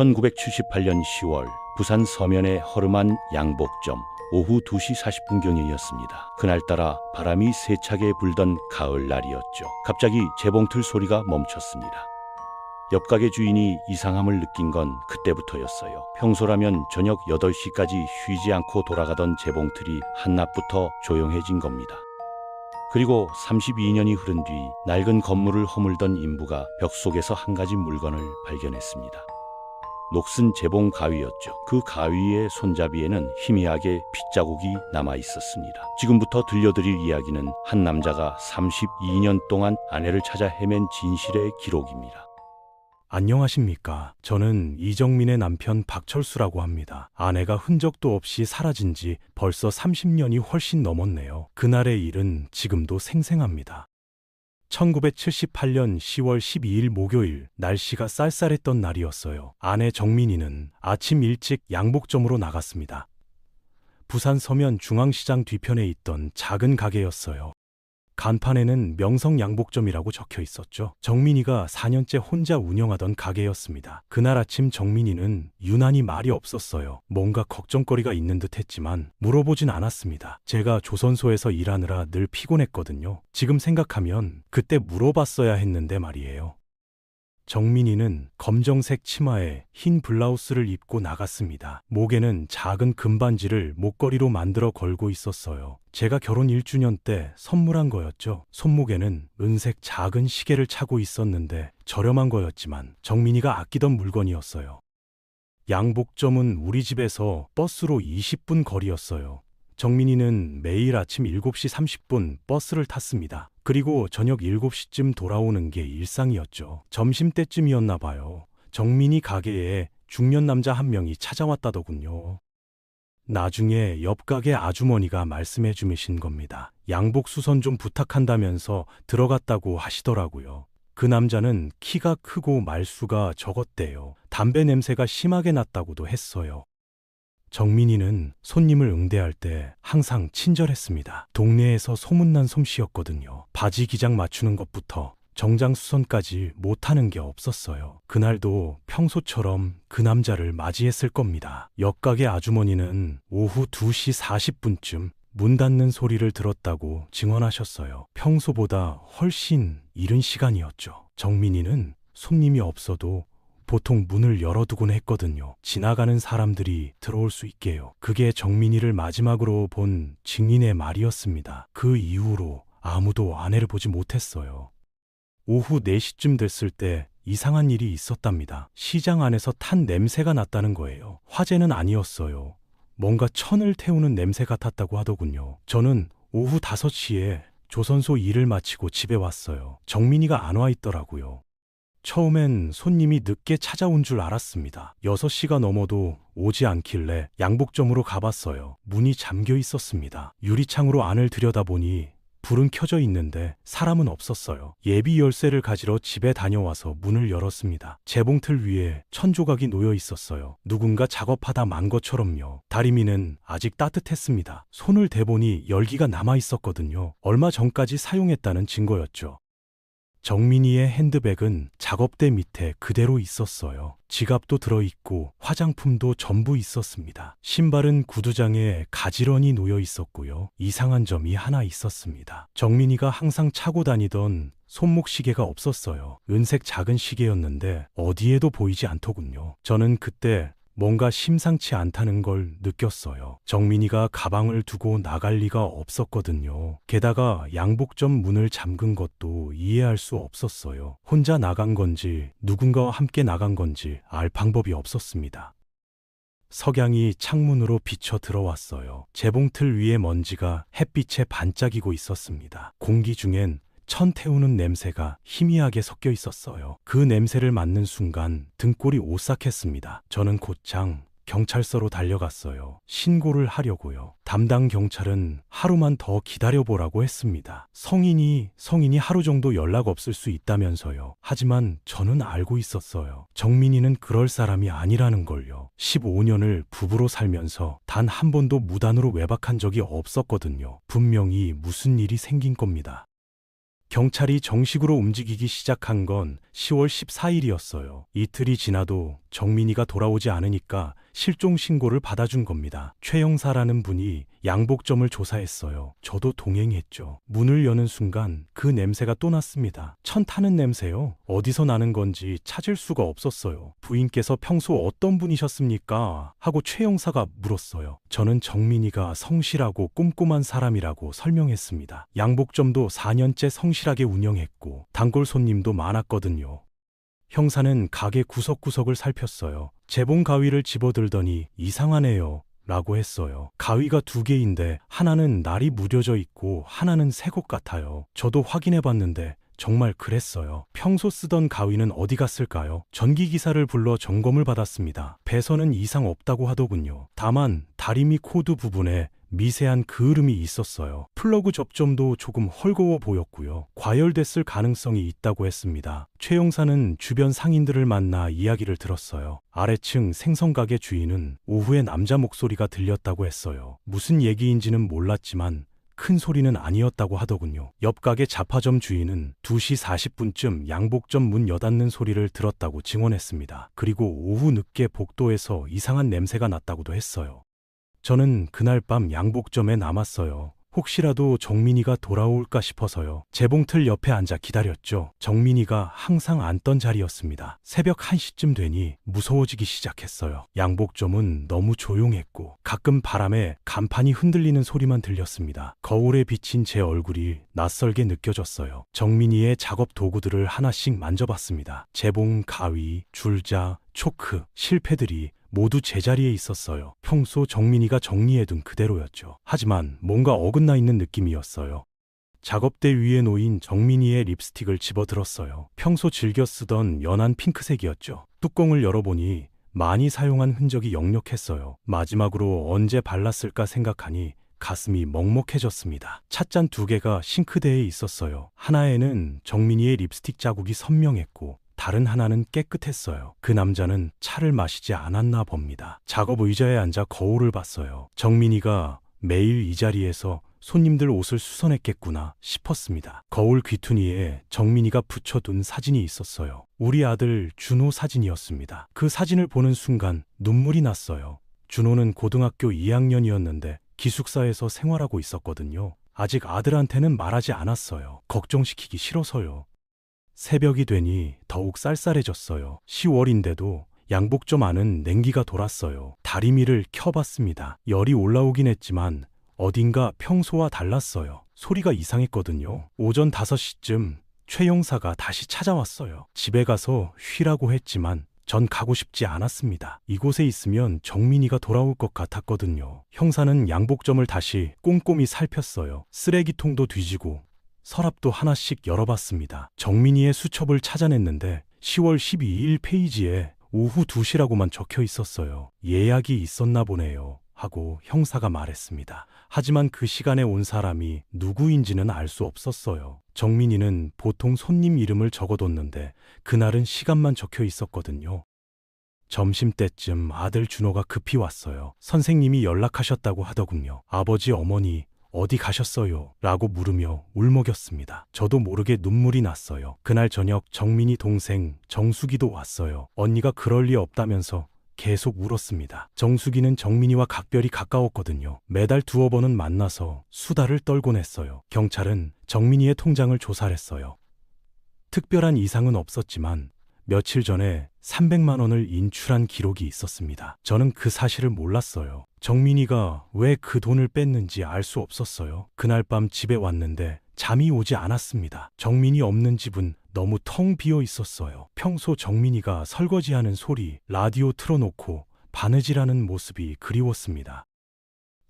1978년 10월 부산 서면의 허름한 양복점. 오후 2시 40분경이었습니다. 그날따라 바람이 세차게 불던 가을날이었죠. 갑자기 재봉틀 소리가 멈췄습니다. 옆 가게 주인이 이상함을 느낀 건 그때부터였어요. 평소라면 저녁 8시까지 쉬지 않고 돌아가던 재봉틀이 한낮부터 조용해진 겁니다. 그리고 32년이 흐른 뒤 낡은 건물을 허물던 인부가 벽 속에서 한 가지 물건을 발견했습니다. 녹슨 재봉 가위였죠. 그 가위의 손잡이에는 희미하게 핏자국이 남아 있었습니다. 지금부터 들려드릴 이야기는 한 남자가 32년 동안 아내를 찾아 헤맨 진실의 기록입니다. 안녕하십니까. 저는 이정민의 남편 박철수라고 합니다. 아내가 흔적도 없이 사라진 지 벌써 30년이 훨씬 넘었네요. 그날의 일은 지금도 생생합니다. 1978년 10월 12일 목요일, 날씨가 쌀쌀했던 날이었어요. 아내 정민이는 아침 일찍 양복점으로 나갔습니다. 부산 서면 중앙시장 뒤편에 있던 작은 가게였어요. 간판에는 명성 양복점이라고 적혀 있었죠. 정민이가 4년째 혼자 운영하던 가게였습니다. 그날 아침 정민이는 유난히 말이 없었어요. 뭔가 걱정거리가 있는 듯 했지만 물어보진 않았습니다. 제가 조선소에서 일하느라 늘 피곤했거든요. 지금 생각하면 그때 물어봤어야 했는데 말이에요. 정민이는 검정색 치마에 흰 블라우스를 입고 나갔습니다. 목에는 작은 금반지를 목걸이로 만들어 걸고 있었어요. 제가 결혼 1주년 때 선물한 거였죠. 손목에는 은색 작은 시계를 차고 있었는데 저렴한 거였지만 정민이가 아끼던 물건이었어요. 양복점은 우리 집에서 버스로 20분 거리였어요. 정민이는 매일 아침 7시 30분 버스를 탔습니다. 그리고 저녁 7시쯤 돌아오는 게 일상이었죠. 점심때쯤이었나 봐요. 정민이 가게에 중년 남자 한 명이 찾아왔다더군요. 나중에 옆 가게 아주머니가 말씀해 주신 겁니다. 양복 수선 좀 부탁한다면서 들어갔다고 하시더라고요. 그 남자는 키가 크고 말수가 적었대요. 담배 냄새가 심하게 났다고도 했어요. 정민이는 손님을 응대할 때 항상 친절했습니다. 동네에서 소문난 솜씨였거든요. 바지 기장 맞추는 것부터 정장 수선까지 못하는 게 없었어요. 그날도 평소처럼 그 남자를 맞이했을 겁니다. 옆가게 아주머니는 오후 2시 40분쯤 문 닫는 소리를 들었다고 증언하셨어요. 평소보다 훨씬 이른 시간이었죠. 정민이는 손님이 없어도 보통 문을 열어두곤 했거든요. 지나가는 사람들이 들어올 수 있게요. 그게 정민이를 마지막으로 본 증인의 말이었습니다. 그 이후로 아무도 아내를 보지 못했어요. 오후 4시쯤 됐을 때 이상한 일이 있었답니다. 시장 안에서 탄 냄새가 났다는 거예요. 화재는 아니었어요. 뭔가 천을 태우는 냄새 같았다고 하더군요. 저는 오후 5시에 조선소 일을 마치고 집에 왔어요. 정민이가 안 와 있더라고요. 처음엔 손님이 늦게 찾아온 줄 알았습니다. 6시가 넘어도 오지 않길래 양복점으로 가봤어요. 문이 잠겨 있었습니다. 유리창으로 안을 들여다보니 불은 켜져 있는데 사람은 없었어요. 예비 열쇠를 가지러 집에 다녀와서 문을 열었습니다. 재봉틀 위에 천조각이 놓여 있었어요. 누군가 작업하다 만 것처럼요. 다리미는 아직 따뜻했습니다. 손을 대보니 열기가 남아 있었거든요. 얼마 전까지 사용했다는 증거였죠. 정민이의 핸드백은 작업대 밑에 그대로 있었어요. 지갑도 들어있고 화장품도 전부 있었습니다. 신발은 구두장에 가지런히 놓여 있었고요. 이상한 점이 하나 있었습니다. 정민이가 항상 차고 다니던 손목 시계가 없었어요. 은색 작은 시계였는데 어디에도 보이지 않더군요. 저는 그때 뭔가 심상치 않다는 걸 느꼈어요. 정민이가 가방을 두고 나갈 리가 없었거든요. 게다가 양복점 문을 잠근 것도 이해할 수 없었어요. 혼자 나간 건지 누군가와 함께 나간 건지 알 방법이 없었습니다. 석양이 창문으로 비쳐 들어왔어요. 재봉틀 위에 먼지가 햇빛에 반짝이고 있었습니다. 공기 중엔 천 태우는 냄새가 희미하게 섞여 있었어요. 그 냄새를 맡는 순간 등골이 오싹했습니다. 저는 곧장 경찰서로 달려갔어요. 신고를 하려고요. 담당 경찰은 하루만 더 기다려보라고 했습니다. 성인이 하루 정도 연락 없을 수 있다면서요. 하지만 저는 알고 있었어요. 정민이는 그럴 사람이 아니라는 걸요. 15년을 부부로 살면서 단 한 번도 무단으로 외박한 적이 없었거든요. 분명히 무슨 일이 생긴 겁니다. 경찰이 정식으로 움직이기 시작한 건 10월 14일이었어요. 이틀이 지나도 정민이가 돌아오지 않으니까 실종 신고를 받아준 겁니다. 최 형사라는 분이 양복점을 조사했어요. 저도 동행했죠. 문을 여는 순간 그 냄새가 또 났습니다. 천 타는 냄새요. 어디서 나는 건지 찾을 수가 없었어요. 부인께서 평소 어떤 분이셨습니까? 하고 최 형사가 물었어요. 저는 정민이가 성실하고 꼼꼼한 사람이라고 설명했습니다. 양복점도 4년째 성실하게 운영했고 단골 손님도 많았거든요. 형사는 가게 구석구석을 살폈어요. 재봉 가위를 집어들더니 이상하네요. 라고 했어요. 가위가 2개인데 하나는 날이 무뎌져 있고 하나는 새 것 같아요. 저도 확인해 봤는데 정말 그랬어요. 평소 쓰던 가위는 어디 갔을까요? 전기기사를 불러 점검을 받았습니다. 배선은 이상 없다고 하더군요. 다만 다리미 코드 부분에 미세한 그을음이 있었어요. 플러그 접점도 조금 헐거워 보였고요. 과열됐을 가능성이 있다고 했습니다. 최 형사는 주변 상인들을 만나 이야기를 들었어요. 아래층 생선가게 주인은 오후에 남자 목소리가 들렸다고 했어요. 무슨 얘기인지는 몰랐지만 큰 소리는 아니었다고 하더군요. 옆 가게 잡화점 주인은 2시 40분쯤 양복점 문 여닫는 소리를 들었다고 증언했습니다. 그리고 오후 늦게 복도에서 이상한 냄새가 났다고도 했어요. 저는 그날 밤 양복점에 남았어요. 혹시라도 정민이가 돌아올까 싶어서요. 재봉틀 옆에 앉아 기다렸죠. 정민이가 항상 앉던 자리였습니다. 새벽 1시쯤 되니 무서워지기 시작했어요. 양복점은 너무 조용했고 가끔 바람에 간판이 흔들리는 소리만 들렸습니다. 거울에 비친 제 얼굴이 낯설게 느껴졌어요. 정민이의 작업 도구들을 하나씩 만져봤습니다. 재봉, 가위, 줄자, 초크, 실패들이 모두 제자리에 있었어요. 평소 정민이가 정리해둔 그대로였죠. 하지만 뭔가 어긋나 있는 느낌이었어요. 작업대 위에 놓인 정민이의 립스틱을 집어들었어요. 평소 즐겨 쓰던 연한 핑크색이었죠. 뚜껑을 열어보니 많이 사용한 흔적이 역력했어요. 마지막으로 언제 발랐을까 생각하니 가슴이 먹먹해졌습니다. 찻잔 2개가 싱크대에 있었어요. 하나에는 정민이의 립스틱 자국이 선명했고 다른 하나는 깨끗했어요. 그 남자는 차를 마시지 않았나 봅니다. 작업 의자에 앉아 거울을 봤어요. 정민이가 매일 이 자리에서 손님들 옷을 수선했겠구나 싶었습니다. 거울 귀퉁이에 정민이가 붙여둔 사진이 있었어요. 우리 아들 준호 사진이었습니다. 그 사진을 보는 순간 눈물이 났어요. 준호는 고등학교 2학년이었는데 기숙사에서 생활하고 있었거든요. 아직 아들한테는 말하지 않았어요. 걱정시키기 싫어서요. 새벽이 되니 더욱 쌀쌀해졌어요. 10월인데도 양복점 안은 냉기가 돌았어요. 다리미를 켜봤습니다. 열이 올라오긴 했지만 어딘가 평소와 달랐어요. 소리가 이상했거든요. 오전 5시쯤 최 형사가 다시 찾아왔어요. 집에 가서 쉬라고 했지만 전 가고 싶지 않았습니다. 이곳에 있으면 정민이가 돌아올 것 같았거든요. 형사는 양복점을 다시 꼼꼼히 살폈어요. 쓰레기통도 뒤지고 서랍도 하나씩 열어봤습니다. 정민이의 수첩을 찾아냈는데 10월 12일 페이지에 오후 2시라고만 적혀 있었어요. 예약이 있었나 보네요. 하고 형사가 말했습니다. 하지만 그 시간에 온 사람이 누구인지는 알 수 없었어요. 정민이는 보통 손님 이름을 적어뒀는데 그날은 시간만 적혀 있었거든요. 점심때쯤 아들 준호가 급히 왔어요. 선생님이 연락하셨다고 하더군요. 아버지, 어머니 어디 가셨어요? 라고 물으며 울먹였습니다. 저도 모르게 눈물이 났어요. 그날 저녁 정민이 동생 정수기도 왔어요. 언니가 그럴 리 없다면서 계속 울었습니다. 정수기는 정민이와 각별히 가까웠거든요. 매달 2-3번은 만나서 수다를 떨곤 했어요. 경찰은 정민이의 통장을 조사를 했어요. 특별한 이상은 없었지만 며칠 전에 300만 원을 인출한 기록이 있었습니다. 저는 그 사실을 몰랐어요. 정민이가 왜 그 돈을 뺐는지 알 수 없었어요. 그날 밤 집에 왔는데 잠이 오지 않았습니다. 정민이 없는 집은 너무 텅 비어 있었어요. 평소 정민이가 설거지하는 소리, 라디오 틀어놓고 바느질하는 모습이 그리웠습니다.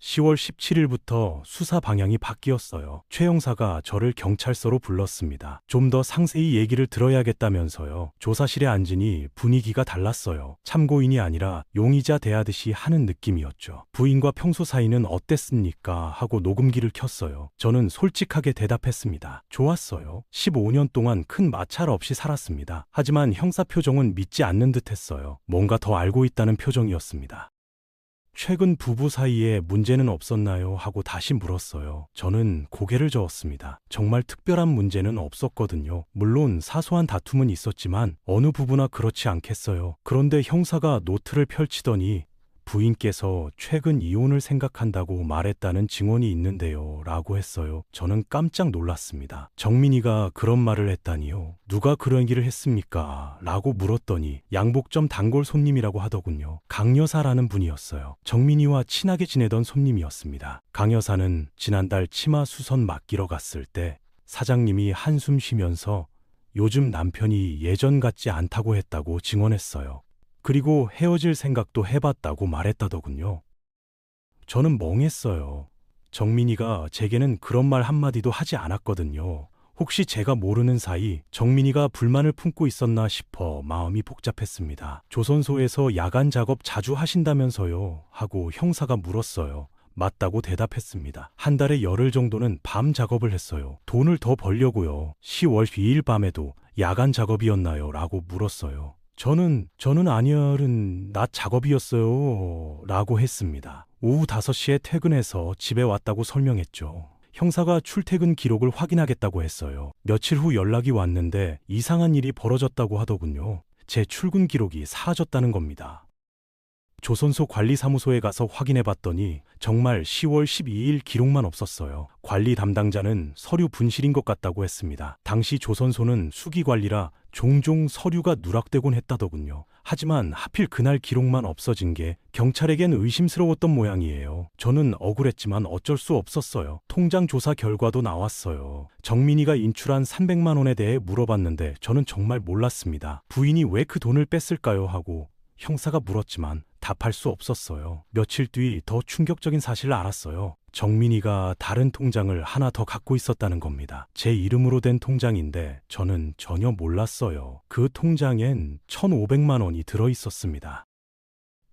10월 17일부터 수사 방향이 바뀌었어요. 최 형사가 저를 경찰서로 불렀습니다. 좀 더 상세히 얘기를 들어야겠다면서요. 조사실에 앉으니 분위기가 달랐어요. 참고인이 아니라 용의자 대하듯이 하는 느낌이었죠. 부인과 평소 사이는 어땠습니까? 하고 녹음기를 켰어요. 저는 솔직하게 대답했습니다. 좋았어요. 15년 동안 큰 마찰 없이 살았습니다. 하지만 형사 표정은 믿지 않는 듯 했어요. 뭔가 더 알고 있다는 표정이었습니다. 최근 부부 사이에 문제는 없었나요? 하고 다시 물었어요. 저는 고개를 저었습니다. 정말 특별한 문제는 없었거든요. 물론 사소한 다툼은 있었지만 어느 부부나 그렇지 않겠어요. 그런데 형사가 노트를 펼치더니 부인께서 최근 이혼을 생각한다고 말했다는 증언이 있는데요. 라고 했어요. 저는 깜짝 놀랐습니다. 정민이가 그런 말을 했다니요. 누가 그런 얘기를 했습니까? 라고 물었더니 양복점 단골 손님이라고 하더군요. 강 여사라는 분이었어요. 정민이와 친하게 지내던 손님이었습니다. 강 여사는 지난달 치마 수선 맡기러 갔을 때 사장님이 한숨 쉬면서 요즘 남편이 예전 같지 않다고 했다고 증언했어요. 그리고 헤어질 생각도 해봤다고 말했다더군요. 저는 멍했어요. 정민이가 제게는 그런 말 한마디도 하지 않았거든요. 혹시 제가 모르는 사이 정민이가 불만을 품고 있었나 싶어 마음이 복잡했습니다. 조선소에서 야간 작업 자주 하신다면서요? 하고 형사가 물었어요. 맞다고 대답했습니다. 한 달에 열흘 정도는 밤 작업을 했어요. 돈을 더 벌려고요. 10월 2일 밤에도 야간 작업이었나요? 라고 물었어요. 저는 아니열은 낮 작업이었어요. 라고 했습니다. 오후 5시에 퇴근해서 집에 왔다고 설명했죠. 형사가 출퇴근 기록을 확인하겠다고 했어요. 며칠 후 연락이 왔는데 이상한 일이 벌어졌다고 하더군요. 제 출근 기록이 사라졌다는 겁니다. 조선소 관리사무소에 가서 확인해 봤더니 정말 10월 12일 기록만 없었어요. 관리 담당자는 서류 분실인 것 같다고 했습니다. 당시 조선소는 수기 관리라 종종 서류가 누락되곤 했다더군요. 하지만 하필 그날 기록만 없어진 게 경찰에겐 의심스러웠던 모양이에요. 저는 억울했지만 어쩔 수 없었어요. 통장 조사 결과도 나왔어요. 정민이가 인출한 300만 원에 대해 물어봤는데 저는 정말 몰랐습니다. 부인이 왜 그 돈을 뺐을까요? 하고 형사가 물었지만 답할 수 없었어요. 며칠 뒤 더 충격적인 사실을 알았어요. 정민이가 다른 통장을 하나 더 갖고 있었다는 겁니다. 제 이름으로 된 통장인데 저는 전혀 몰랐어요. 그 통장엔 1,500만 원이 들어 있었습니다.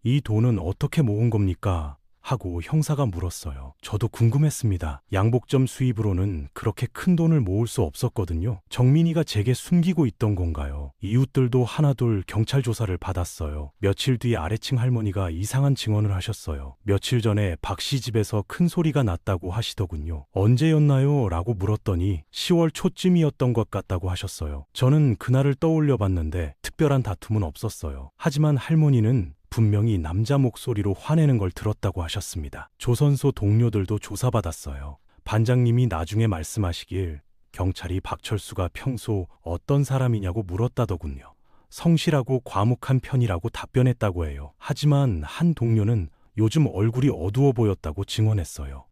이 돈은 어떻게 모은 겁니까? 하고 형사가 물었어요. 저도 궁금했습니다. 양복점 수입으로는 그렇게 큰 돈을 모을 수 없었거든요. 정민이가 제게 숨기고 있던 건가요? 이웃들도 하나둘 경찰 조사를 받았어요. 며칠 뒤 아래층 할머니가 이상한 증언을 하셨어요. 며칠 전에 박 씨 집에서 큰 소리가 났다고 하시더군요. 언제였나요? 라고 물었더니 10월 초쯤이었던 것 같다고 하셨어요. 저는 그날을 떠올려 봤는데 특별한 다툼은 없었어요. 하지만 할머니는 분명히 남자 목소리로 화내는 걸 들었다고 하셨습니다. 조선소 동료들도 조사받았어요. 반장님이 나중에 말씀하시길 경찰이 박철수가 평소 어떤 사람이냐고 물었다더군요. 성실하고 과묵한 편이라고 답변했다고 해요. 하지만 한 동료는 요즘 얼굴이 어두워 보였다고 증언했어요.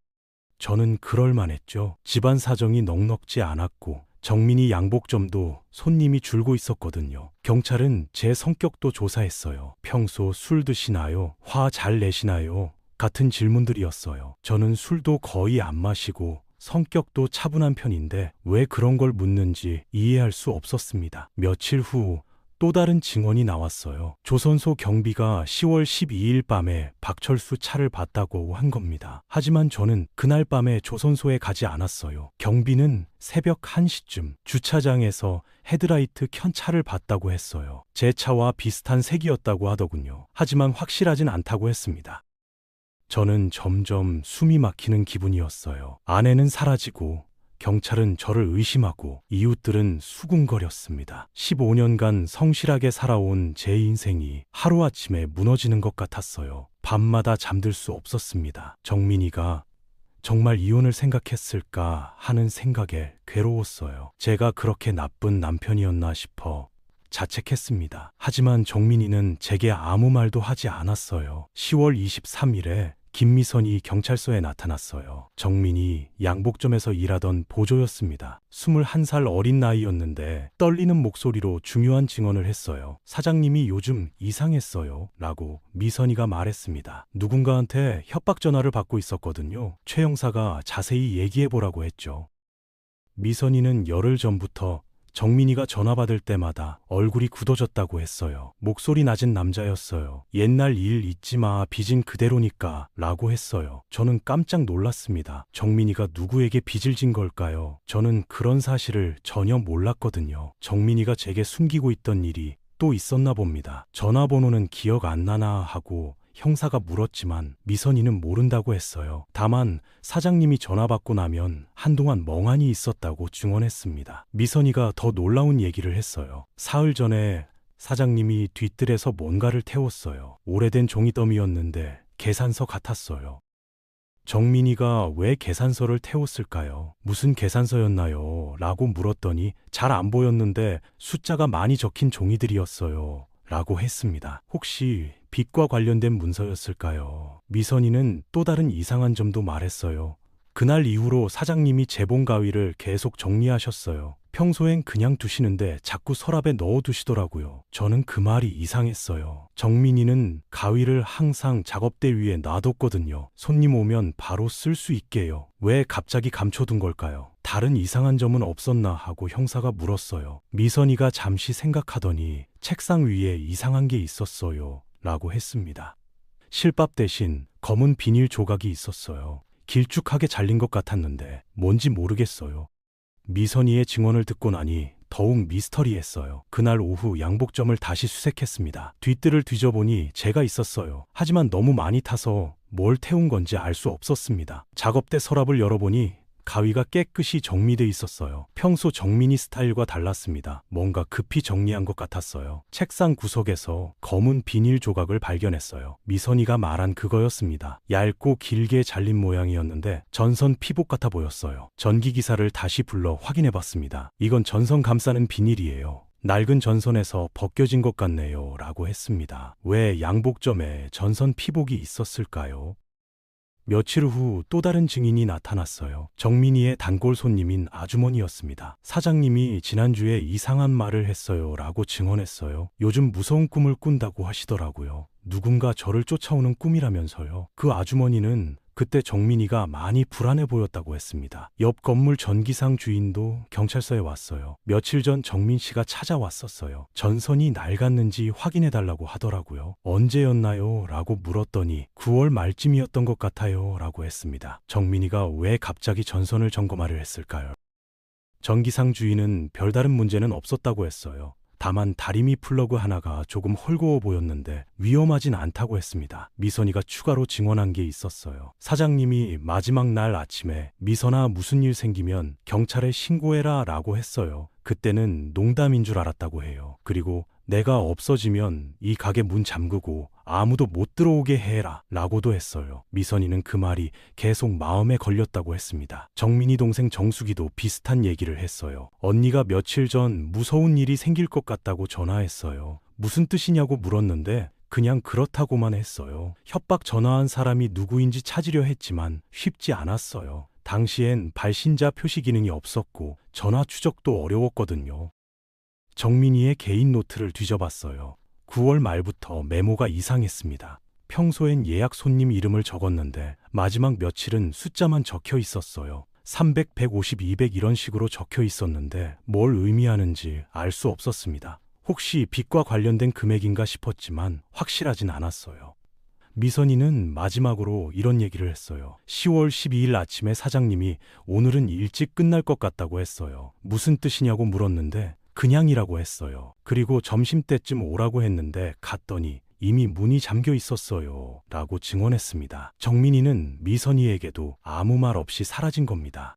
저는 그럴만했죠. 집안 사정이 넉넉지 않았고 정민이 양복점도 손님이 줄고 있었거든요. 경찰은 제 성격도 조사했어요. 평소 술 드시나요? 화 잘 내시나요? 같은 질문들이었어요. 저는 술도 거의 안 마시고 성격도 차분한 편인데 왜 그런 걸 묻는지 이해할 수 없었습니다. 며칠 후 또 다른 증언이 나왔어요. 조선소 경비가 10월 12일 밤에 박철수 차를 봤다고 한 겁니다. 하지만 저는 그날 밤에 조선소에 가지 않았어요. 경비는 새벽 1시쯤 주차장에서 헤드라이트 켠 차를 봤다고 했어요. 제 차와 비슷한 색이었다고 하더군요. 하지만 확실하진 않다고 했습니다. 저는 점점 숨이 막히는 기분이었어요. 아내는 사라지고 경찰은 저를 의심하고 이웃들은 수군거렸습니다. 15년간 성실하게 살아온 제 인생이 하루아침에 무너지는 것 같았어요. 밤마다 잠들 수 없었습니다. 정민이가 정말 이혼을 생각했을까 하는 생각에 괴로웠어요. 제가 그렇게 나쁜 남편이었나 싶어 자책했습니다. 하지만 정민이는 제게 아무 말도 하지 않았어요. 10월 23일에 김미선이 경찰서에 나타났어요. 정민이 양복점에서 일하던 보조였습니다. 21살 어린 나이였는데 떨리는 목소리로 중요한 증언을 했어요. 사장님이 요즘 이상했어요. 라고 미선이가 말했습니다. 누군가한테 협박 전화를 받고 있었거든요. 최 형사가 자세히 얘기해보라고 했죠. 미선이는 열흘 전부터 정민이가 전화 받을 때마다 얼굴이 굳어졌다고 했어요. 목소리 낮은 남자였어요. 옛날 일 잊지 마, 빚은 그대로니까 라고 했어요. 저는 깜짝 놀랐습니다. 정민이가 누구에게 빚을 진 걸까요? 저는 그런 사실을 전혀 몰랐거든요. 정민이가 제게 숨기고 있던 일이 또 있었나 봅니다. 전화번호는 기억 안 나나 하고 형사가 물었지만 미선이는 모른다고 했어요. 다만 사장님이 전화 받고 나면 한동안 멍하니 있었다고 증언했습니다. 미선이가 더 놀라운 얘기를 했어요. 사흘 전에 사장님이 뒤뜰에서 뭔가를 태웠어요. 오래된 종이더미였는데 계산서 같았어요. 정민이가 왜 계산서를 태웠을까요? 무슨 계산서였나요? 라고 물었더니 잘 안 보였는데 숫자가 많이 적힌 종이들이었어요. 라고 했습니다. 혹시 빚과 관련된 문서였을까요? 미선이는 또 다른 이상한 점도 말했어요. 그날 이후로 사장님이 재봉 가위를 계속 정리하셨어요. 평소엔 그냥 두시는데 자꾸 서랍에 넣어두시더라고요. 저는 그 말이 이상했어요. 정민이는 가위를 항상 작업대 위에 놔뒀거든요. 손님 오면 바로 쓸 수 있게요. 왜 갑자기 감춰둔 걸까요? 다른 이상한 점은 없었나 하고 형사가 물었어요. 미선이가 잠시 생각하더니 책상 위에 이상한 게 있었어요. 라고 했습니다. 실밥 대신 검은 비닐 조각이 있었어요. 길쭉하게 잘린 것 같았는데 뭔지 모르겠어요. 미선이의 증언을 듣고 나니 더욱 미스터리했어요. 그날 오후 양복점을 다시 수색했습니다. 뒷뜰을 뒤져보니 제가 있었어요. 하지만 너무 많이 타서 뭘 태운 건지 알 수 없었습니다. 작업대 서랍을 열어보니 가위가 깨끗이 정리돼 있었어요. 평소 정민이 스타일과 달랐습니다. 뭔가 급히 정리한 것 같았어요. 책상 구석에서 검은 비닐 조각을 발견했어요. 미선이가 말한 그거였습니다. 얇고 길게 잘린 모양이었는데 전선 피복 같아 보였어요. 전기기사를 다시 불러 확인해봤습니다. 이건 전선 감싸는 비닐이에요. 낡은 전선에서 벗겨진 것 같네요. 라고 했습니다. 왜 양복점에 전선 피복이 있었을까요? 며칠 후 또 다른 증인이 나타났어요. 정민이의 단골 손님인 아주머니였습니다. 사장님이 지난주에 이상한 말을 했어요. 라고 증언했어요. 요즘 무서운 꿈을 꾼다고 하시더라고요. 누군가 저를 쫓아오는 꿈이라면서요. 그 아주머니는 그때 정민이가 많이 불안해 보였다고 했습니다. 옆 건물 전기상 주인도 경찰서에 왔어요. 며칠 전 정민 씨가 찾아왔었어요. 전선이 낡았는지 확인해 달라고 하더라고요. 언제였나요? 라고 물었더니 9월 말쯤이었던 것 같아요. 라고 했습니다. 정민이가 왜 갑자기 전선을 점검하려 했을까요? 전기상 주인은 별다른 문제는 없었다고 했어요. 다만 다리미 플러그 하나가 조금 헐거워 보였는데 위험하진 않다고 했습니다. 미선이가 추가로 증언한 게 있었어요. 사장님이 마지막 날 아침에 미선아 무슨 일 생기면 경찰에 신고해라 라고 했어요. 그때는 농담인 줄 알았다고 해요. 그리고 내가 없어지면 이 가게 문 잠그고 아무도 못 들어오게 해라 라고도 했어요. 미선이는 그 말이 계속 마음에 걸렸다고 했습니다. 정민이 동생 정숙이도 비슷한 얘기를 했어요. 언니가 며칠 전 무서운 일이 생길 것 같다고 전화했어요. 무슨 뜻이냐고 물었는데 그냥 그렇다고만 했어요. 협박 전화한 사람이 누구인지 찾으려 했지만 쉽지 않았어요. 당시엔 발신자 표시 기능이 없었고 전화 추적도 어려웠거든요. 정민이의 개인 노트를 뒤져봤어요. 9월 말부터 메모가 이상했습니다. 평소엔 예약 손님 이름을 적었는데 마지막 며칠은 숫자만 적혀 있었어요. 300, 150, 200 이런 식으로 적혀 있었는데 뭘 의미하는지 알 수 없었습니다. 혹시 빚과 관련된 금액인가 싶었지만 확실하진 않았어요. 미선이는 마지막으로 이런 얘기를 했어요. 10월 12일 아침에 사장님이 오늘은 일찍 끝날 것 같다고 했어요. 무슨 뜻이냐고 물었는데 그냥이라고 했어요. 그리고 점심때쯤 오라고 했는데 갔더니 이미 문이 잠겨 있었어요. 라고 증언했습니다. 정민이는 미선이에게도 아무 말 없이 사라진 겁니다.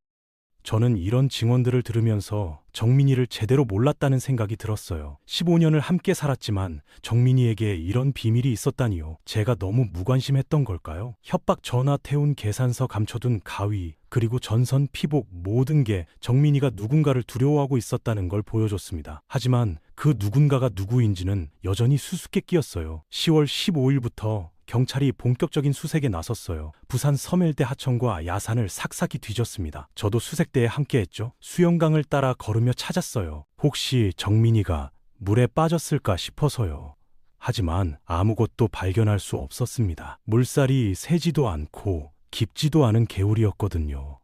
저는 이런 증언들을 들으면서 정민이를 제대로 몰랐다는 생각이 들었어요. 15년을 함께 살았지만 정민이에게 이런 비밀이 있었다니요. 제가 너무 무관심했던 걸까요? 협박 전화 태운 계산서 감춰둔 가위, 그리고 전선 피복 모든 게 정민이가 누군가를 두려워하고 있었다는 걸 보여줬습니다. 하지만 그 누군가가 누구인지는 여전히 수수께끼였어요. 10월 15일부터 경찰이 본격적인 수색에 나섰어요. 부산 서멜대 하천과 야산을 삭삭이 뒤졌습니다. 저도 수색대에 함께했죠. 수영강을 따라 걸으며 찾았어요. 혹시 정민이가 물에 빠졌을까 싶어서요. 하지만 아무것도 발견할 수 없었습니다. 물살이 새지도 않고 깊지도 않은 개울이었거든요.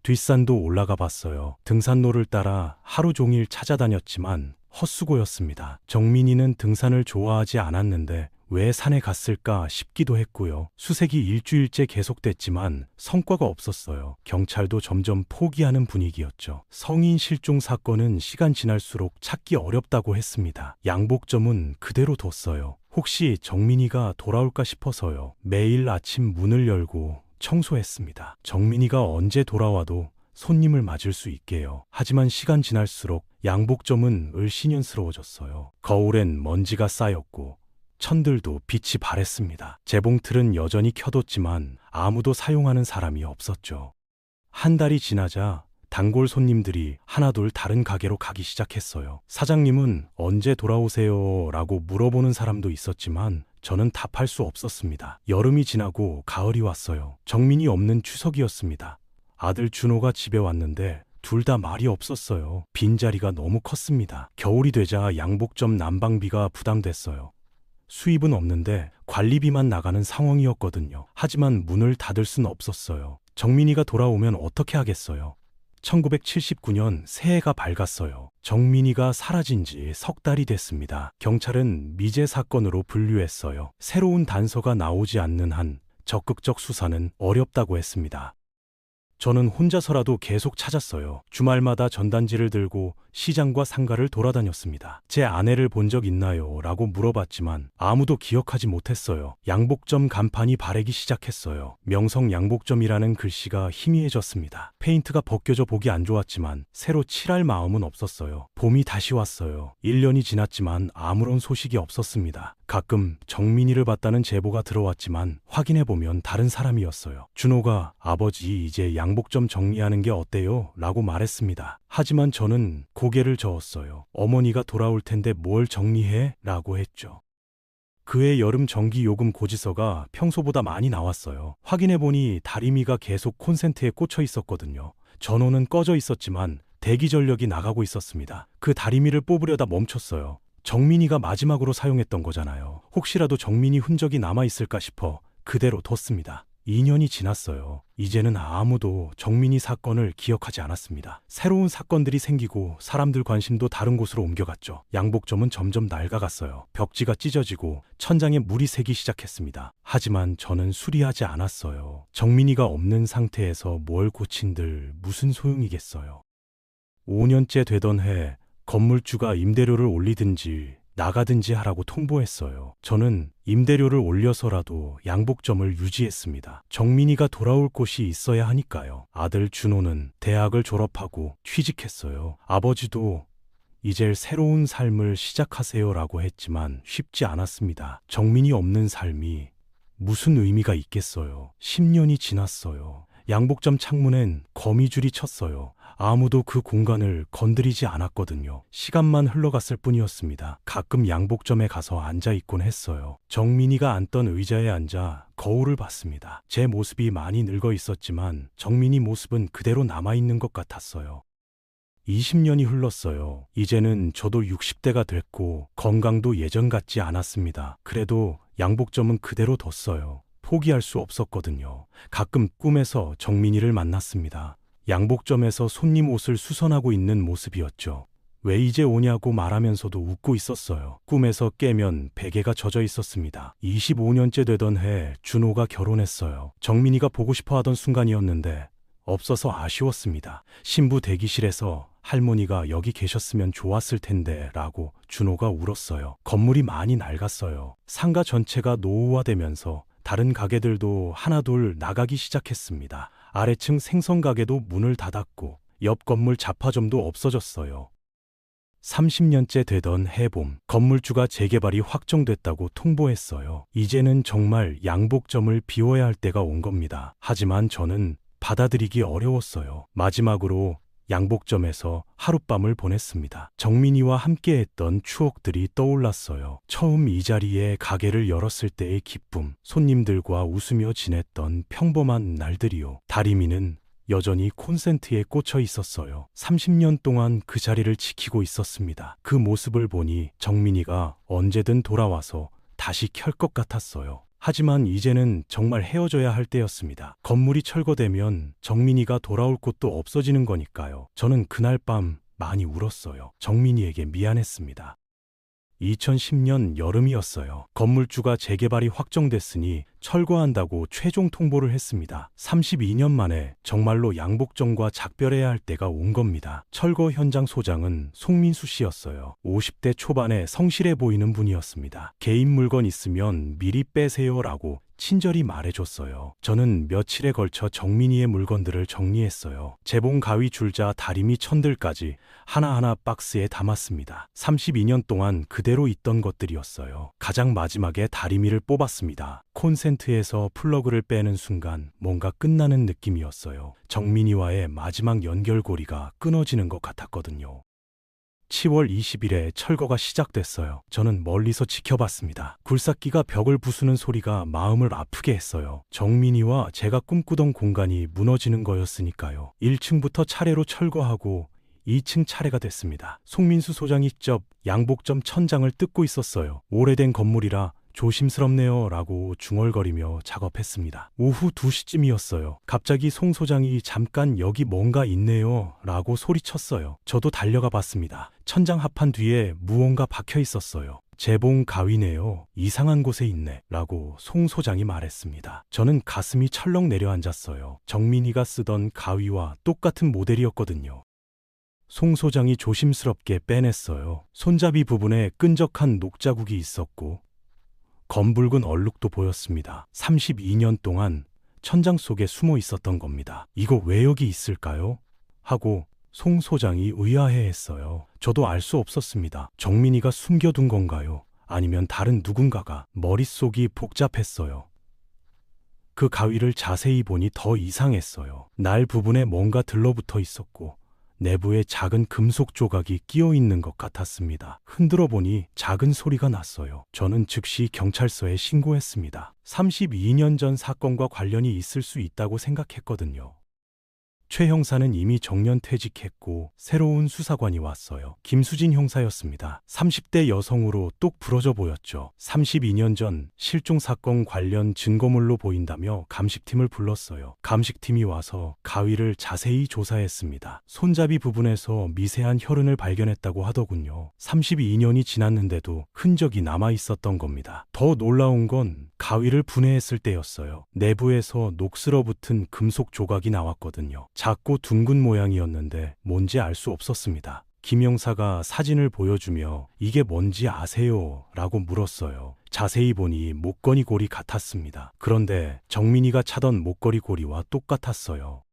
뒷산도 올라가 봤어요. 등산로를 따라 하루 종일 찾아다녔지만 헛수고였습니다. 정민이는 등산을 좋아하지 않았는데 왜 산에 갔을까 싶기도 했고요. 수색이 일주일째 계속됐지만 성과가 없었어요. 경찰도 점점 포기하는 분위기였죠. 성인 실종 사건은 시간 지날수록 찾기 어렵다고 했습니다. 양복점은 그대로 뒀어요. 혹시 정민이가 돌아올까 싶어서요. 매일 아침 문을 열고 청소했습니다. 정민이가 언제 돌아와도 손님을 맞을 수 있게요. 하지만 시간 지날수록 양복점은 을씨년스러워졌어요. 거울엔 먼지가 쌓였고 천들도 빛이 바랬습니다. 재봉틀은 여전히 켜뒀지만 아무도 사용하는 사람이 없었죠. 한 달이 지나자 단골 손님들이 하나둘 다른 가게로 가기 시작했어요. 사장님은 언제 돌아오세요? 라고 물어보는 사람도 있었지만 저는 답할 수 없었습니다. 여름이 지나고 가을이 왔어요. 정민이 없는 추석이었습니다. 아들 준호가 집에 왔는데 둘 다 말이 없었어요. 빈자리가 너무 컸습니다. 겨울이 되자 양복점 난방비가 부담됐어요. 수입은 없는데 관리비만 나가는 상황이었거든요. 하지만 문을 닫을 순 없었어요. 정민이가 돌아오면 어떻게 하겠어요? 1979년 새해가 밝았어요. 정민이가 사라진 지 석 달이 됐습니다. 경찰은 미제 사건으로 분류했어요. 새로운 단서가 나오지 않는 한 적극적 수사는 어렵다고 했습니다. 저는 혼자서라도 계속 찾았어요. 주말마다 전단지를 들고 시장과 상가를 돌아다녔습니다. 제 아내를 본 적 있나요? 라고 물어봤지만 아무도 기억하지 못했어요. 양복점 간판이 바래기 시작했어요. 명성 양복점이라는 글씨가 희미해졌습니다. 페인트가 벗겨져 보기 안 좋았지만 새로 칠할 마음은 없었어요. 봄이 다시 왔어요. 1년이 지났지만 아무런 소식이 없었습니다. 가끔 정민이를 봤다는 제보가 들어왔지만 확인해보면 다른 사람이었어요. 준호가 아버지 이제 양복점 정리하는 게 어때요? 라고 말했습니다. 하지만 저는 고개를 저었어요. 어머니가 돌아올 텐데 뭘 정리해? 라고 했죠. 그해 여름 전기 요금 고지서가 평소보다 많이 나왔어요. 확인해보니 다리미가 계속 콘센트에 꽂혀 있었거든요. 전원은 꺼져 있었지만 대기 전력이 나가고 있었습니다. 그 다리미를 뽑으려다 멈췄어요. 정민이가 마지막으로 사용했던 거잖아요. 혹시라도 정민이 흔적이 남아있을까 싶어 그대로 뒀습니다. 2년이 지났어요. 이제는 아무도 정민이 사건을 기억하지 않았습니다. 새로운 사건들이 생기고 사람들 관심도 다른 곳으로 옮겨갔죠. 양복점은 점점 낡아갔어요. 벽지가 찢어지고 천장에 물이 새기 시작했습니다. 하지만 저는 수리하지 않았어요. 정민이가 없는 상태에서 뭘 고친들 무슨 소용이겠어요. 5년째 되던 해 건물주가 임대료를 올리든지 나가든지 하라고 통보했어요. 저는 임대료를 올려서라도 양복점을 유지했습니다. 정민이가 돌아올 곳이 있어야 하니까요. 아들 준호는 대학을 졸업하고 취직했어요. 아버지도 이제 새로운 삶을 시작하세요라고 했지만 쉽지 않았습니다. 정민이 없는 삶이 무슨 의미가 있겠어요. 10년이 지났어요. 양복점 창문엔 거미줄이 쳤어요. 아무도 그 공간을 건드리지 않았거든요. 시간만 흘러갔을 뿐이었습니다. 가끔 양복점에 가서 앉아있곤 했어요. 정민이가 앉던 의자에 앉아 거울을 봤습니다. 제 모습이 많이 늙어 있었지만 정민이 모습은 그대로 남아있는 것 같았어요. 20년이 흘렀어요. 이제는 저도 60대가 됐고 건강도 예전 같지 않았습니다. 그래도 양복점은 그대로 뒀어요. 포기할 수 없었거든요. 가끔 꿈에서 정민이를 만났습니다. 양복점에서 손님 옷을 수선하고 있는 모습이었죠. 왜 이제 오냐고 말하면서도 웃고 있었어요. 꿈에서 깨면 베개가 젖어 있었습니다. 25년째 되던 해 준호가 결혼했어요. 정민이가 보고 싶어 하던 순간이었는데 없어서 아쉬웠습니다. 신부 대기실에서 할머니가 여기 계셨으면 좋았을 텐데 라고 준호가 울었어요. 건물이 많이 낡았어요. 상가 전체가 노후화되면서 다른 가게들도 하나둘 나가기 시작했습니다. 아래층 생선가게도 문을 닫았고 옆 건물 잡화점도 없어졌어요. 30년째 되던 해봄, 건물주가 재개발이 확정됐다고 통보했어요. 이제는 정말 양복점을 비워야 할 때가 온 겁니다. 하지만 저는 받아들이기 어려웠어요. 마지막으로 양복점에서 하룻밤을 보냈습니다. 정민이와 함께했던 추억들이 떠올랐어요. 처음 이 자리에 가게를 열었을 때의 기쁨, 손님들과 웃으며 지냈던 평범한 날들이요. 다리미는 여전히 콘센트에 꽂혀 있었어요. 30년 동안 그 자리를 지키고 있었습니다. 그 모습을 보니 정민이가 언제든 돌아와서 다시 켤 것 같았어요. 하지만 이제는 정말 헤어져야 할 때였습니다. 건물이 철거되면 정민이가 돌아올 곳도 없어지는 거니까요. 저는 그날 밤 많이 울었어요. 정민이에게 미안했습니다. 2010년 여름이었어요. 건물주가 재개발이 확정됐으니 철거한다고 최종 통보를 했습니다. 32년 만에 정말로 양복점과 작별해야 할 때가 온 겁니다. 철거 현장 소장은 송민수 씨였어요. 50대 초반에 성실해 보이는 분이었습니다. 개인 물건 있으면 미리 빼세요라고 친절히 말해줬어요. 저는 며칠에 걸쳐 정민이의 물건들을 정리했어요. 재봉, 가위, 줄자, 다리미, 천들까지 하나하나 박스에 담았습니다. 32년 동안 그대로 있던 것들이었어요. 가장 마지막에 다리미를 뽑았습니다. 콘센트에서 플러그를 빼는 순간 뭔가 끝나는 느낌이었어요. 정민이와의 마지막 연결고리가 끊어지는 것 같았거든요. 10월 20일에 철거가 시작됐어요. 저는 멀리서 지켜봤습니다. 굴삭기가 벽을 부수는 소리가 마음을 아프게 했어요. 정민이와 제가 꿈꾸던 공간이 무너지는 거였으니까요. 1층부터 차례로 철거하고 2층 차례가 됐습니다. 송민수 소장이 직접 양복점 천장을 뜯고 있었어요. 오래된 건물이라 조심스럽네요 라고 중얼거리며 작업했습니다. 오후 2시쯤이었어요. 갑자기 송 소장이 잠깐 여기 뭔가 있네요 라고 소리쳤어요. 저도 달려가 봤습니다. 천장 합판 뒤에 무언가 박혀 있었어요. 재봉 가위네요. 이상한 곳에 있네 라고 송 소장이 말했습니다. 저는 가슴이 철렁 내려앉았어요. 정민이가 쓰던 가위와 똑같은 모델이었거든요. 송 소장이 조심스럽게 빼냈어요. 손잡이 부분에 끈적한 녹자국이 있었고 검붉은 얼룩도 보였습니다. 32년 동안 천장 속에 숨어 있었던 겁니다. 이거 왜 여기 있을까요? 하고 송 소장이 의아해했어요. 저도 알 수 없었습니다. 정민이가 숨겨둔 건가요? 아니면 다른 누군가가? 머릿속이 복잡했어요. 그 가위를 자세히 보니 더 이상했어요. 날 부분에 뭔가 들러붙어 있었고 내부에 작은 금속 조각이 끼어 있는 것 같았습니다. 흔들어 보니 작은 소리가 났어요. 저는 즉시 경찰서에 신고했습니다. 32년 전 사건과 관련이 있을 수 있다고 생각했거든요. 최 형사는 이미 정년퇴직했고 새로운 수사관이 왔어요. 김수진 형사였습니다. 30대 여성으로 똑 부러져 보였죠. 32년 전 실종 사건 관련 증거물로 보인다며 감식팀을 불렀어요. 감식팀이 와서 가위를 자세히 조사했습니다. 손잡이 부분에서 미세한 혈흔을 발견했다고 하더군요. 32년이 지났는데도 흔적이 남아 있었던 겁니다. 더 놀라운 건 가위를 분해했을 때였어요. 내부에서 녹슬어붙은 금속 조각이 나왔거든요. 작고 둥근 모양이었는데 뭔지 알 수 없었습니다. 김 형사가 사진을 보여주며 이게 뭔지 아세요? 라고 물었어요. 자세히 보니 목걸이 고리 같았습니다. 그런데 정민이가 차던 목걸이 고리와 똑같았어요.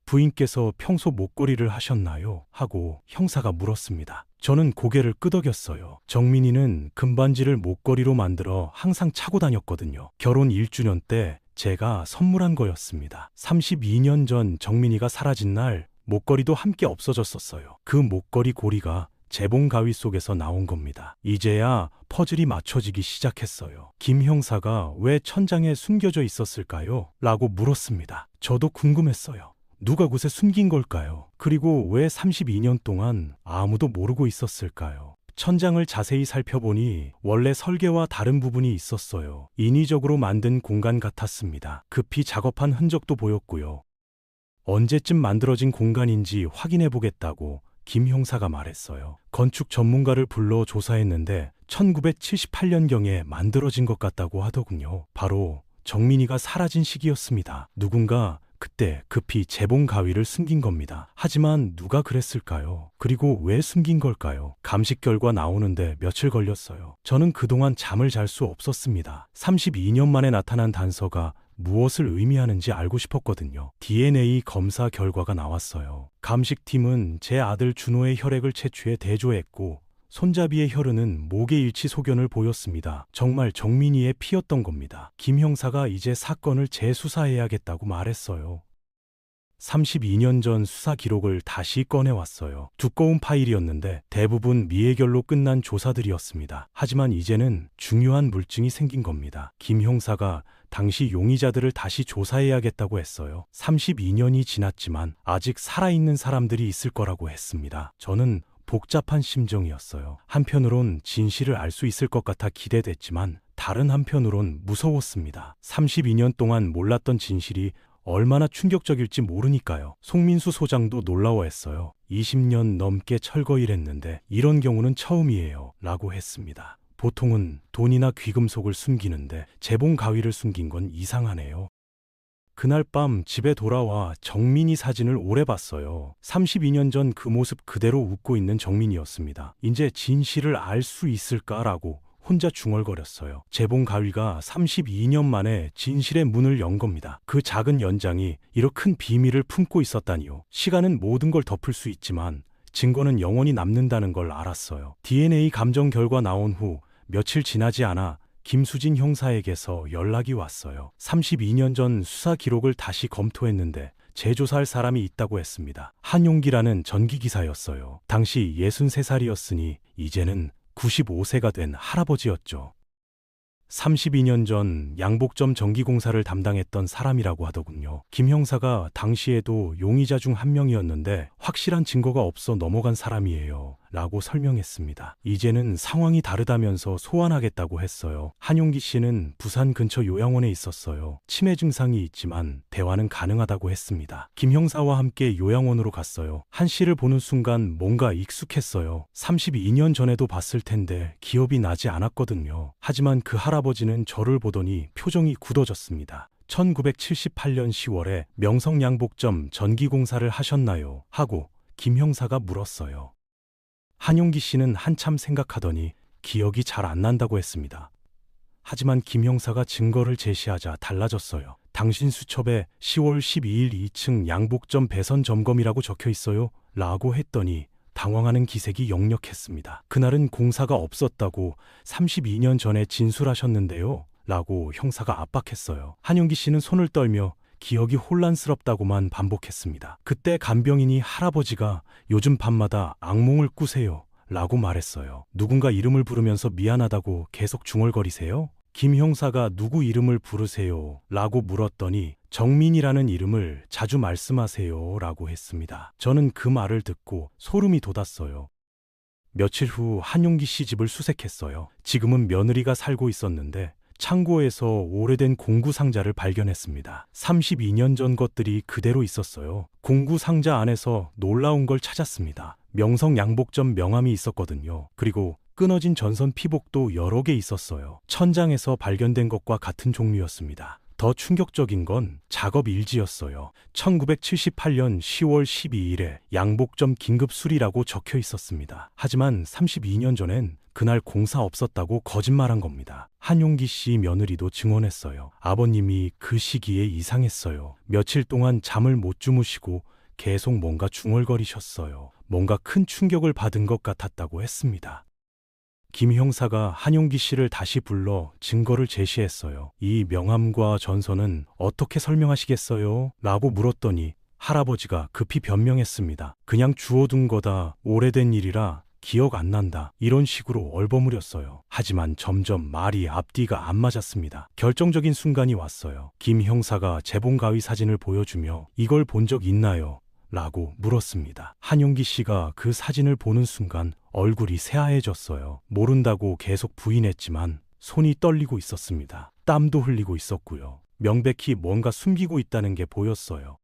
부인께서 평소 목걸이를 하셨나요? 하고 형사가 물었습니다. 저는 고개를 끄덕였어요. 정민이는 금반지를 목걸이로 만들어 항상 차고 다녔거든요. 결혼 1주년 때 제가 선물한 거였습니다. 32년 전 정민이가 사라진 날 목걸이도 함께 없어졌었어요. 그 목걸이 고리가 재봉 가위 속에서 나온 겁니다. 이제야 퍼즐이 맞춰지기 시작했어요. 김 형사가 왜 천장에 숨겨져 있었을까요? 라고 물었습니다. 저도 궁금했어요. 누가 곳에 숨긴 걸까요? 그리고 왜 32년 동안 아무도 모르고 있었을까요? 천장을 자세히 살펴보니 원래 설계와 다른 부분이 있었어요. 인위적으로 만든 공간 같았습니다. 급히 작업한 흔적도 보였고요. 언제쯤 만들어진 공간인지 확인해 보겠다고 김 형사가 말했어요. 건축 전문가를 불러 조사했는데 1978년경에 만들어진 것 같다고 하더군요. 바로 정민이가 사라진 시기였습니다. 누군가 그때 급히 재봉 가위를 숨긴 겁니다. 하지만 누가 그랬을까요? 그리고 왜 숨긴 걸까요? 감식 결과 나오는데 며칠 걸렸어요. 저는 그동안 잠을 잘 수 없었습니다. 32년 만에 나타난 단서가 무엇을 의미하는지 알고 싶었거든요. DNA 검사 결과가 나왔어요. 감식팀은 제 아들 준호의 혈액을 채취해 대조했고 손잡이의 혈흔은 목의 일치 소견을 보였습니다. 정말 정민이의 피였던 겁니다. 김 형사가 이제 사건을 재수사해야겠다고 말했어요. 32년 전 수사 기록을 다시 꺼내왔어요. 두꺼운 파일이었는데 대부분 미해결로 끝난 조사들이었습니다. 하지만 이제는 중요한 물증이 생긴 겁니다. 김 형사가 당시 용의자들을 다시 조사해야겠다고 했어요. 32년이 지났지만 아직 살아있는 사람들이 있을 거라고 했습니다. 저는 복잡한 심정이었어요. 한편으론 진실을 알 수 있을 것 같아 기대됐지만 다른 한편으론 무서웠습니다. 32년 동안 몰랐던 진실이 얼마나 충격적일지 모르니까요. 송민수 소장도 놀라워했어요. 20년 넘게 철거 일했는데 이런 경우는 처음이에요. 라고 했습니다. 보통은 돈이나 귀금속을 숨기는데 재봉 가위를 숨긴 건 이상하네요. 그날 밤 집에 돌아와 정민이 사진을 오래 봤어요. 32년 전 그 모습 그대로 웃고 있는 정민이었습니다. 이제 진실을 알 수 있을까라고 혼자 중얼거렸어요. 재봉 가위가 32년 만에 진실의 문을 연 겁니다. 그 작은 연장이 이렇게 큰 비밀을 품고 있었다니요. 시간은 모든 걸 덮을 수 있지만 증거는 영원히 남는다는 걸 알았어요. DNA 감정 결과 나온 후 며칠 지나지 않아 김수진 형사에게서 연락이 왔어요. 32년 전 수사 기록을 다시 검토했는데 재조사할 사람이 있다고 했습니다. 한용기라는 전기기사였어요. 당시 63살이었으니 이제는 95세가 된 할아버지였죠. 32년 전 양복점 전기공사를 담당했던 사람이라고 하더군요. 김 형사가 당시에도 용의자 중 한 명이었는데 확실한 증거가 없어 넘어간 사람이에요. 라고 설명했습니다. 이제는 상황이 다르다면서 소환하겠다고 했어요. 한용기 씨는 부산 근처 요양원에 있었어요. 치매 증상이 있지만 대화는 가능하다고 했습니다. 김 형사와 함께 요양원으로 갔어요. 한 씨를 보는 순간 뭔가 익숙했어요. 32년 전에도 봤을 텐데 기억이 나지 않았거든요. 하지만 그 할아버지는 저를 보더니 표정이 굳어졌습니다. 1978년 10월에 명성양복점 전기공사를 하셨나요? 하고 김 형사가 물었어요. 한용기 씨는 한참 생각하더니 기억이 잘 안 난다고 했습니다. 하지만 김 형사가 증거를 제시하자 달라졌어요. 당신 수첩에 10월 12일 2층 양복점 배선 점검이라고 적혀 있어요. 라고 했더니 당황하는 기색이 역력했습니다. 그날은 공사가 없었다고 32년 전에 진술하셨는데요. 라고 형사가 압박했어요. 한용기 씨는 손을 떨며 기억이 혼란스럽다고만 반복했습니다. 그때 간병인이 할아버지가 요즘 밤마다 악몽을 꾸세요. 라고 말했어요. 누군가 이름을 부르면서 미안하다고 계속 중얼거리세요? 김 형사가 누구 이름을 부르세요? 라고 물었더니 정민이라는 이름을 자주 말씀하세요. 라고 했습니다. 저는 그 말을 듣고 소름이 돋았어요. 며칠 후 한용기 씨 집을 수색했어요. 지금은 며느리가 살고 있었는데 창고에서 오래된 공구 상자를 발견했습니다. 32년 전 것들이 그대로 있었어요. 공구 상자 안에서 놀라운 걸 찾았습니다. 명성 양복점 명함이 있었거든요. 그리고 끊어진 전선 피복도 여러 개 있었어요. 천장에서 발견된 것과 같은 종류였습니다. 더 충격적인 건 작업 일지였어요. 1978년 10월 12일에 양복점 긴급 수리라고 적혀 있었습니다. 하지만 32년 전엔 그날 공사 없었다고 거짓말한 겁니다. 한용기 씨 며느리도 증언했어요. 아버님이 그 시기에 이상했어요. 며칠 동안 잠을 못 주무시고 계속 뭔가 중얼거리셨어요. 뭔가 큰 충격을 받은 것 같았다고 했습니다. 김 형사가 한용기 씨를 다시 불러 증거를 제시했어요. 이 명함과 전서는 어떻게 설명하시겠어요? 라고 물었더니 할아버지가 급히 변명했습니다. 그냥 주워둔 거다. 오래된 일이라 기억 안 난다. 이런 식으로 얼버무렸어요. 하지만 점점 말이 앞뒤가 안 맞았습니다. 결정적인 순간이 왔어요. 김 형사가 재봉 가위 사진을 보여주며 이걸 본 적 있나요? 라고 물었습니다. 한용기 씨가 그 사진을 보는 순간 얼굴이 새하얘졌어요. 모른다고 계속 부인했지만 손이 떨리고 있었습니다. 땀도 흘리고 있었고요. 명백히 뭔가 숨기고 있다는 게 보였어요.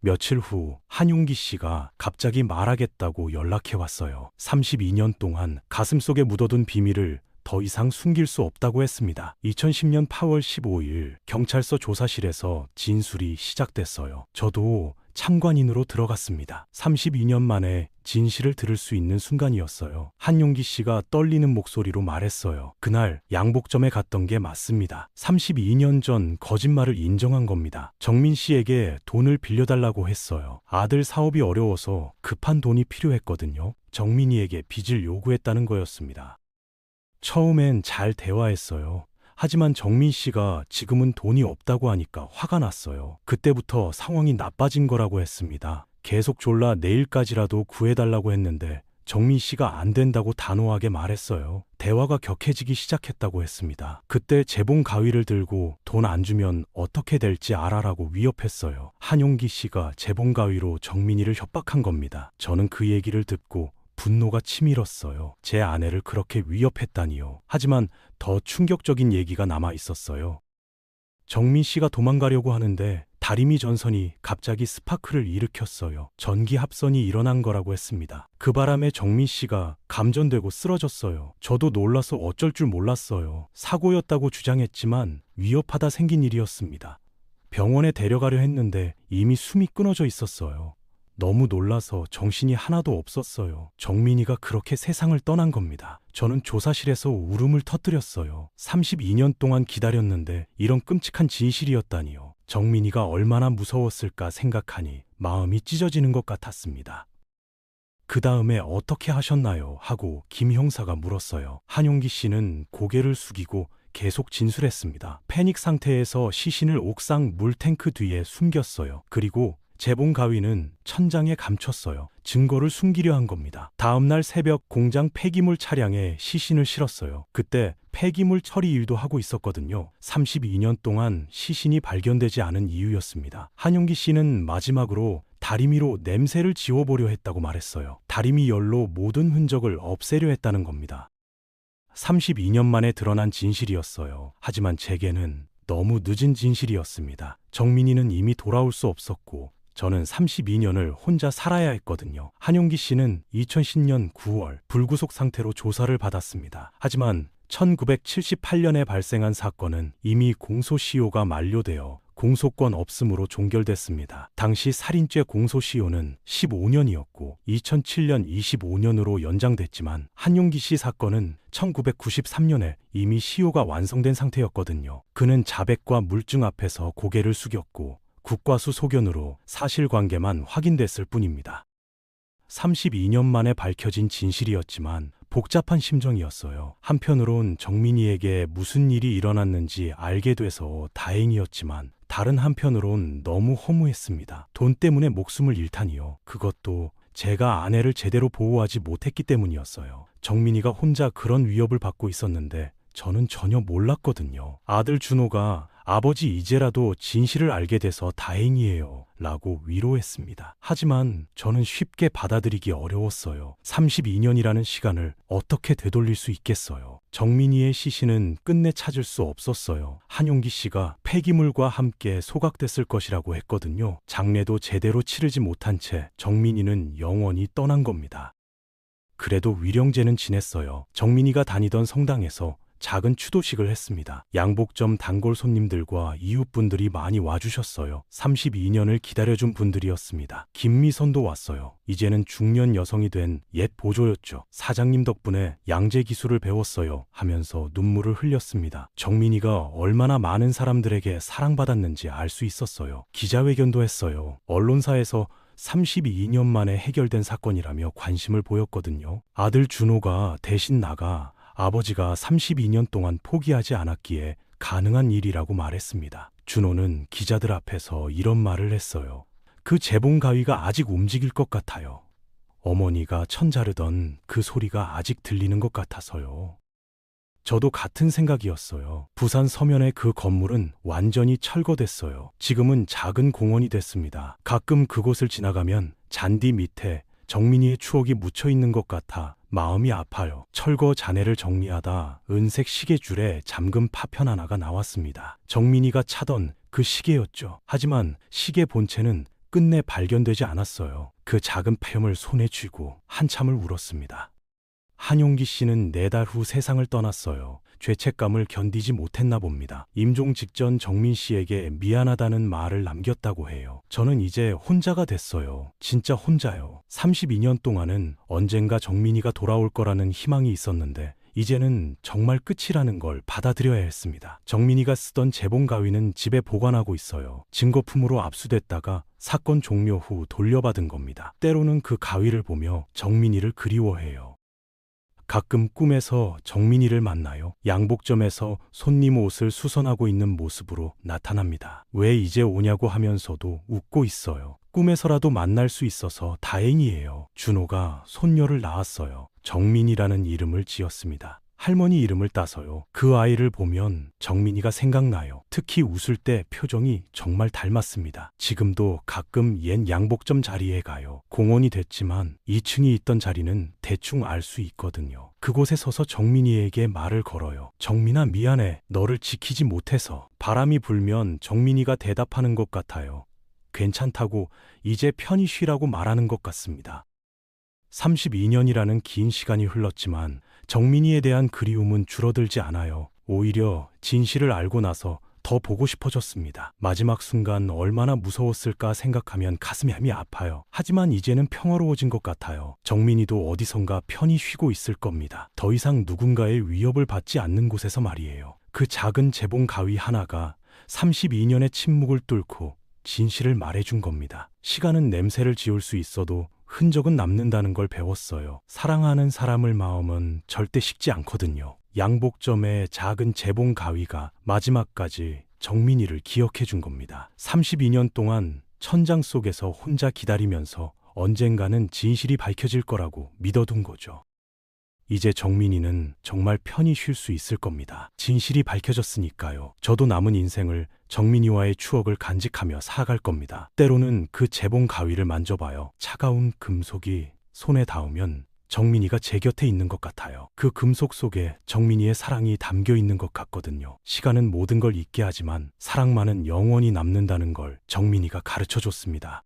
며칠 후 한용기 씨가 갑자기 말하겠다고 연락해 왔어요. 32년 동안 가슴속에 묻어둔 비밀을 더 이상 숨길 수 없다고 했습니다. 2010년 8월 15일 경찰서 조사실에서 진술이 시작됐어요. 저도 참관인으로 들어갔습니다. 32년 만에 진실을 들을 수 있는 순간이었어요. 한용기 씨가 떨리는 목소리로 말했어요. 그날 양복점에 갔던 게 맞습니다. 32년 전 거짓말을 인정한 겁니다. 정민 씨에게 돈을 빌려달라고 했어요. 아들 사업이 어려워서 급한 돈이 필요했거든요. 정민이에게 빚을 요구했다는 거였습니다. 처음엔 잘 대화했어요. 하지만 정민 씨가 지금은 돈이 없다고 하니까 화가 났어요. 그때부터 상황이 나빠진 거라고 했습니다. 계속 졸라 내일까지라도 구해달라고 했는데 정민 씨가 안 된다고 단호하게 말했어요. 대화가 격해지기 시작했다고 했습니다. 그때 재봉 가위를 들고 돈 안 주면 어떻게 될지 알아라고 위협했어요. 한용기 씨가 재봉 가위로 정민이를 협박한 겁니다. 저는 그 얘기를 듣고 분노가 치밀었어요. 제 아내를 그렇게 위협했다니요. 하지만 더 충격적인 얘기가 남아 있었어요. 정민 씨가 도망가려고 하는데 다리미 전선이 갑자기 스파크를 일으켰어요. 전기 합선이 일어난 거라고 했습니다. 그 바람에 정민 씨가 감전되고 쓰러졌어요. 저도 놀라서 어쩔 줄 몰랐어요. 사고였다고 주장했지만 위협하다 생긴 일이었습니다. 병원에 데려가려 했는데 이미 숨이 끊어져 있었어요. 너무 놀라서 정신이 하나도 없었어요. 정민이가 그렇게 세상을 떠난 겁니다. 저는 조사실에서 울음을 터뜨렸어요. 32년 동안 기다렸는데 이런 끔찍한 진실이었다니요. 정민이가 얼마나 무서웠을까 생각하니 마음이 찢어지는 것 같았습니다. 그 다음에 어떻게 하셨나요? 하고 김 형사가 물었어요. 한용기 씨는 고개를 숙이고 계속 진술했습니다. 패닉 상태에서 시신을 옥상 물탱크 뒤에 숨겼어요. 그리고 재봉 가위는 천장에 감췄어요. 증거를 숨기려 한 겁니다. 다음날 새벽 공장 폐기물 차량에 시신을 실었어요. 그때 폐기물 처리 일도 하고 있었거든요. 32년 동안 시신이 발견되지 않은 이유였습니다. 한용기 씨는 마지막으로 다리미로 냄새를 지워보려 했다고 말했어요. 다리미 열로 모든 흔적을 없애려 했다는 겁니다. 32년 만에 드러난 진실이었어요. 하지만 제게는 너무 늦은 진실이었습니다. 정민이는 이미 돌아올 수 없었고 저는 32년을 혼자 살아야 했거든요. 한용기 씨는 2010년 9월 불구속 상태로 조사를 받았습니다. 하지만 1978년에 발생한 사건은 이미 공소시효가 만료되어 공소권 없음으로 종결됐습니다. 당시 살인죄 공소시효는 15년이었고 2007년 25년으로 연장됐지만 한용기 씨 사건은 1993년에 이미 시효가 완성된 상태였거든요. 그는 자백과 물증 앞에서 고개를 숙였고 국과수 소견으로 사실관계만 확인됐을 뿐입니다. 32년 만에 밝혀진 진실이었지만 복잡한 심정이었어요. 한편으론 정민이에게 무슨 일이 일어났는지 알게 돼서 다행이었지만 다른 한편으론 너무 허무했습니다. 돈 때문에 목숨을 잃다니요. 그것도 제가 아내를 제대로 보호하지 못했기 때문이었어요. 정민이가 혼자 그런 위협을 받고 있었는데 저는 전혀 몰랐거든요. 아들 준호가 아버지 이제라도 진실을 알게 돼서 다행이에요 라고 위로했습니다. 하지만 저는 쉽게 받아들이기 어려웠어요. 32년이라는 시간을 어떻게 되돌릴 수 있겠어요. 정민이의 시신은 끝내 찾을 수 없었어요. 한용기 씨가 폐기물과 함께 소각됐을 것이라고 했거든요. 장례도 제대로 치르지 못한 채 정민이는 영원히 떠난 겁니다. 그래도 위령제는 지냈어요. 정민이가 다니던 성당에서 작은 추도식을 했습니다. 양복점 단골 손님들과 이웃분들이 많이 와주셨어요. 32년을 기다려준 분들이었습니다. 김미선도 왔어요. 이제는 중년 여성이 된 옛 보조였죠. 사장님 덕분에 양재 기술을 배웠어요 하면서 눈물을 흘렸습니다. 정민이가 얼마나 많은 사람들에게 사랑받았는지 알 수 있었어요. 기자회견도 했어요. 언론사에서 32년 만에 해결된 사건이라며 관심을 보였거든요. 아들 준호가 대신 나가 아버지가 32년 동안 포기하지 않았기에 가능한 일이라고 말했습니다. 준호는 기자들 앞에서 이런 말을 했어요. 그 재봉 가위가 아직 움직일 것 같아요. 어머니가 천 자르던 그 소리가 아직 들리는 것 같아서요. 저도 같은 생각이었어요. 부산 서면의 그 건물은 완전히 철거됐어요. 지금은 작은 공원이 됐습니다. 가끔 그곳을 지나가면 잔디 밑에 정민이의 추억이 묻혀 있는 것 같아 마음이 아파요. 철거 잔해를 정리하다 은색 시계줄에 잠금 파편 하나가 나왔습니다. 정민이가 차던 그 시계였죠. 하지만 시계 본체는 끝내 발견되지 않았어요. 그 작은 폐렴을 손에 쥐고 한참을 울었습니다. 한용기 씨는 4달 후 세상을 떠났어요. 죄책감을 견디지 못했나 봅니다. 임종 직전 정민 씨에게 미안하다는 말을 남겼다고 해요. 저는 이제 혼자가 됐어요. 진짜 혼자요. 32년 동안은 언젠가 정민이가 돌아올 거라는 희망이 있었는데 이제는 정말 끝이라는 걸 받아들여야 했습니다. 정민이가 쓰던 재봉 가위는 집에 보관하고 있어요. 증거품으로 압수됐다가 사건 종료 후 돌려받은 겁니다. 때로는 그 가위를 보며 정민이를 그리워해요. 가끔 꿈에서 정민이를 만나요. 양복점에서 손님 옷을 수선하고 있는 모습으로 나타납니다. 왜 이제 오냐고 하면서도 웃고 있어요. 꿈에서라도 만날 수 있어서 다행이에요. 준호가 손녀를 낳았어요. 정민이라는 이름을 지었습니다. 할머니 이름을 따서요. 그 아이를 보면 정민이가 생각나요. 특히 웃을 때 표정이 정말 닮았습니다. 지금도 가끔 옛 양복점 자리에 가요. 공원이 됐지만 2층이 있던 자리는 대충 알 수 있거든요. 그곳에 서서 정민이에게 말을 걸어요. 정민아, 미안해. 너를 지키지 못해서. 바람이 불면 정민이가 대답하는 것 같아요. 괜찮다고, 이제 편히 쉬라고 말하는 것 같습니다. 32년이라는 긴 시간이 흘렀지만 정민이에 대한 그리움은 줄어들지 않아요. 오히려 진실을 알고 나서 더 보고 싶어졌습니다. 마지막 순간 얼마나 무서웠을까 생각하면 가슴이 아파요. 하지만 이제는 평화로워진 것 같아요. 정민이도 어디선가 편히 쉬고 있을 겁니다. 더 이상 누군가의 위협을 받지 않는 곳에서 말이에요. 그 작은 재봉 가위 하나가 32년의 침묵을 뚫고 진실을 말해준 겁니다. 시간은 냄새를 지울 수 있어도 흔적은 남는다는 걸 배웠어요. 사랑하는 사람을 마음은 절대 식지 않거든요. 양복점의 작은 재봉 가위가 마지막까지 정민이를 기억해 준 겁니다. 32년 동안 천장 속에서 혼자 기다리면서 언젠가는 진실이 밝혀질 거라고 믿어둔 거죠. 이제 정민이는 정말 편히 쉴 수 있을 겁니다. 진실이 밝혀졌으니까요. 저도 남은 인생을 정민이와의 추억을 간직하며 살아갈 겁니다. 때로는 그 재봉 가위를 만져봐요. 차가운 금속이 손에 닿으면 정민이가 제 곁에 있는 것 같아요. 그 금속 속에 정민이의 사랑이 담겨 있는 것 같거든요. 시간은 모든 걸 잊게 하지만 사랑만은 영원히 남는다는 걸 정민이가 가르쳐 줬습니다.